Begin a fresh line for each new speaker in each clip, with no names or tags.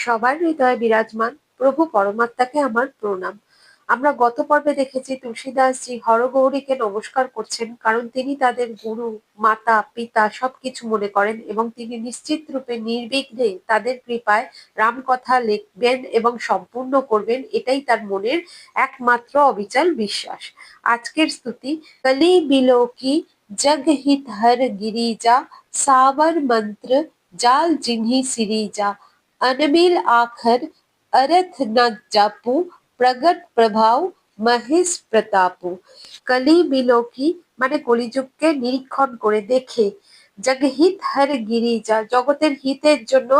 সবার হৃদয়ে বিরাজমান প্রভু পরমাত্মাকে আমার প্রণাম। আমরা গত পর্বে দেখেছি তুলসীদাসজি হরগৌরীকে নমস্কার করছেন, কারণ তিনি তাদের গুরু, মাতা, পিতা সবকিছু মনে করেন এবং তিনি নিশ্চিত রূপে নির্বিঘ্নে তাদের কৃপায় রামকথা লিখবেন এবং সম্পূর্ণ করবেন, এটাই তার মনের একমাত্র অবিচল বিশ্বাস। আজকের স্তুতি কলি বিলো কি জগ হিত হর গিরিজা, সাবর মন্ত্র জাল জিन्हि सिरीजा, अनबिल आखर अरथ न जापू, প্রগট প্রভাব মহেশ প্রতাপু। কলি বিলোকি মানে কলিযুগকে নিরীক্ষণ করে দেখে, জগহিত হর গিরিজা জগতের হিতের জন্য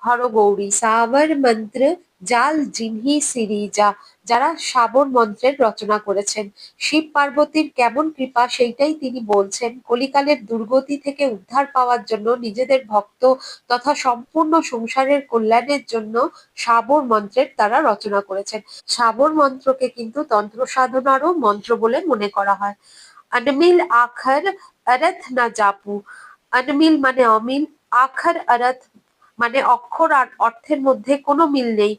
হরগৌরী, সাবর মন্ত্র জাল জিনহি সিরিজা যারা সাবর মন্ত্রের রচনা করেছেন। শিব পার্বতীর কেমন কৃপা সেইটাই তিনি বলছেন। কলিকালের দুর্গতি থেকে উদ্ধার পাওয়ার জন্য নিজেদের ভক্ত তথা সম্পূর্ণ সংসারের কল্যাণের জন্য সাবর মন্ত্রের তারা রচনা করেছেন। সাবর মন্ত্রকে কিন্তু তন্ত্র সাধনারও মন্ত্র বলে মনে করা হয়। অনমিল আখর অরথ না জাপু, অনমিল মানে অমিল, আখর অরথ মানে অক্ষর আর অর্থের মধ্যে কোনো মিল নেই।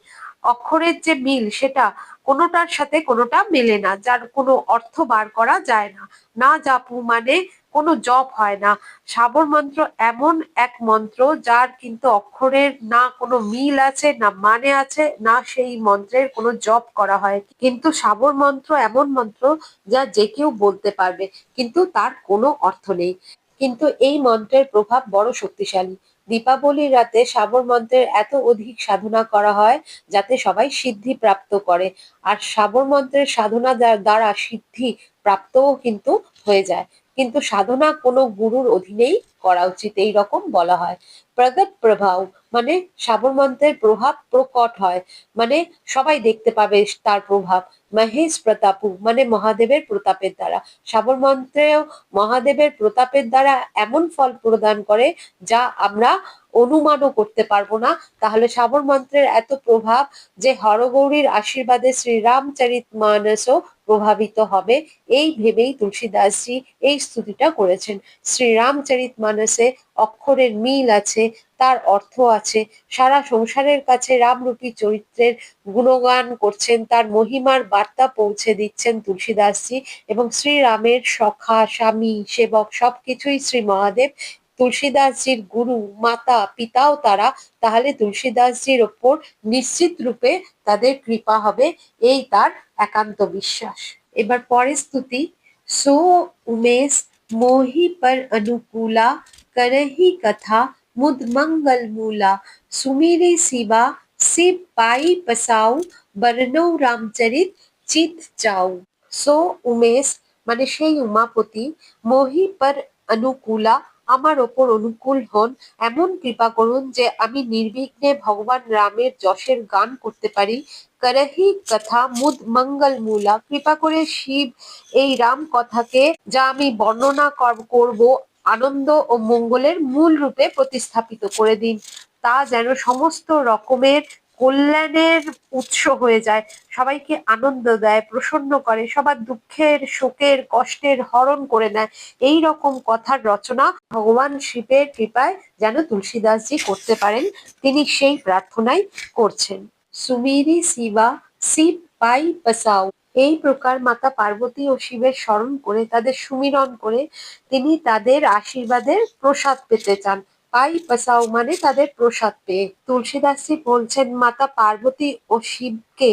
অক্ষরের যে মিল সেটা কোনোটার সাথে কোনোটা মেলে না, যার কোনো অর্থ বার করা যায় না। না জাপু মানে কোনো জপ হয় না। সাবর মন্ত্র এমন এক মন্ত্র যার কিন্তু অক্ষরের না কোনো মিল আছে, না মানে আছে, না সেই মন্ত্রের কোনো জপ করা হয়। কিন্তু সাবর মন্ত্র এমন মন্ত্র যা যে কেউ বলতে পারবে, কিন্তু তার কোনো অর্থ নেই। কিন্তু এই মন্ত্রের প্রভাব বড় শক্তিশালী। দীপাবলির রাতে সাবর মন্ত্রের এত অধিক সাধনা করা হয় যাতে সবাই সিদ্ধি প্রাপ্ত করে, আর সাবর মন্ত্রের সাধনা দ্বারা সিদ্ধি প্রাপ্তও কিন্তু হয়ে যায়। কিন্তু সাধনা কোনো গুরুর অধীনেই করা উচিত, এই রকম বলা হয়। প্রগট প্রভাব মানে সাবর মন্ত্রের প্রভাব প্রকট হয়, মানে সবাই দেখতে পাবে তার প্রভাব। মহেশ প্রতাপু মানে মহাদেবের প্রতাপের দ্বারা। সাবর মন্ত্রেও মহাদেবের প্রতাপের দ্বারা এমন ফল প্রদান করে যা আমরা অনুমানও করতে পারবো না। তাহলে সাবর মন্ত্রের এত প্রভাব যে হরগৌরীর আশীর্বাদে শ্রীরামচরিতমানসও প্রভাবিত হবে, এই ভেবেই তুলসীদাসজি এই স্তুতিটা করেছেন। শ্রীরামচরিতমানসে অক্ষরের মিল আছে, তার অর্থ আছে। সারা সংসারের কাছে রামরূপী চরিত্রের গুণগান করছেন, তার মহিমার বার্তা পৌঁছে দিচ্ছেন তুলসীদাসজি, এবং শ্রীরামের সখা, স্বামী, সেবক সবকিছুই শ্রী মহাদেব। তুলসীদাসজির গুরু, মাতা, পিতাও তারা। তাহলে তুলসীদাসজির ওপর নিশ্চিত রূপে তাদের কৃপা হবে, এই তার একান্ত বিশ্বাস। এবার পরের স্তুতি। সো উমেশ মোহি পর অনুকূলা, করহি কথা মুদ মঙ্গল মূলা, সুমিরে শিবা শিব পাই পসাউ, বর্ণৌ রামচরিত চিত চাও। সো উমেশ মানে সেই উমাপতি, মোহি পর অনুকূলা আমার ওপর অনুকূল হন, এমন কৃপা করুন যে আমি নির্বিঘ্নে ভগবান রামের যশের গান করতে পারি। করহি কথা মুদ মঙ্গল মূলা কৃপা করে শিব এই রাম কথাকে যা আমি বর্ণনা করব আনন্দ ও মঙ্গলের মূল রূপে প্রতিস্থাপিত করে দিন। তা যেন সমস্ত রকমের কল্যাণের উৎস হয়ে যায়, সবাইকে আনন্দ দেয়, প্রসন্ন করে, সবার দুঃখের, শোকের, কষ্টের হরণ করে নেয়। এই রকম কথার রচনা ভগবান শিবের কৃপায় যেন তুলসীদাসজি করতে পারেন, তিনি সেই প্রার্থনাই করছেন। সুমিরি শিবা শিব পাই পসাও। এই প্রকার মাতা পার্বতী ও শিবের স্মরণ করে, তাদের সুমিরন করে তিনি তাদের আশীর্বাদের প্রসাদ পেতে চান। পাই পসাও মানে তাদের প্রসাদ পেয়ে। তুলসীদাসজি বলছেন, মাতা পার্বতী ও শিবকে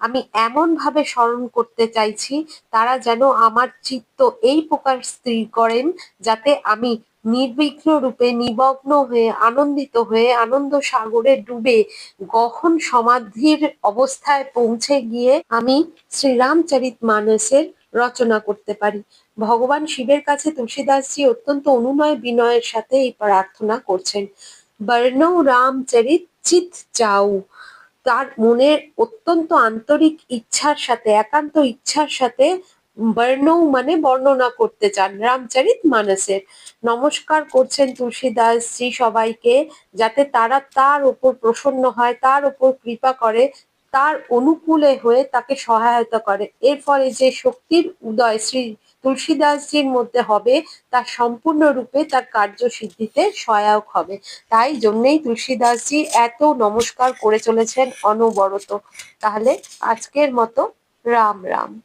আমি এমন ভাবে স্মরণ করতে চাইছি, তারা যেন আমার চিত্ত এই প্রকার স্থির করেন যাতে আমি নির্বিঘ্ন রূপে নিমগ্ন হয়ে, আনন্দিত হয়ে, আনন্দ সাগরে ডুবে গহন সমাধির অবস্থায় পৌঁছে গিয়ে আমি শ্রীরামচরিতমানসের রচনা করতে পারি। ভগবান শিবের কাছে তুলসীদাসজি অত্যন্ত অনুনয় বিনয়ের সাথে এই প্রার্থনা করছেন। বর্ণৌ রামচরিত চিত চাউ, তার মনের অত্যন্ত আন্তরিক ইচ্ছার সাথে, একান্ত ইচ্ছার সাথে বর্ণৌ মানে বর্ণনা করতে চান রামচরিত মানসের। নমস্কার করছেন তুলসীদাসজি সবাইকে, যাতে তারা তার উপর প্রসন্ন হয়, তার উপর কৃপা করে, তার অনুকূলে হয়ে তাকে সহায়তা করে। এর ফলে যে শক্তির উদয় শ্রী তুলসীদাসজির মধ্যে হবে তা সম্পূর্ণরূপে তার কার্যসিদ্ধিতে সহায়ক হবে। তাই জন্যেই তুলসীদাসজি এত নমস্কার করে চলেছেন অনবরত। তাহলে আজকের মতো রাম রাম।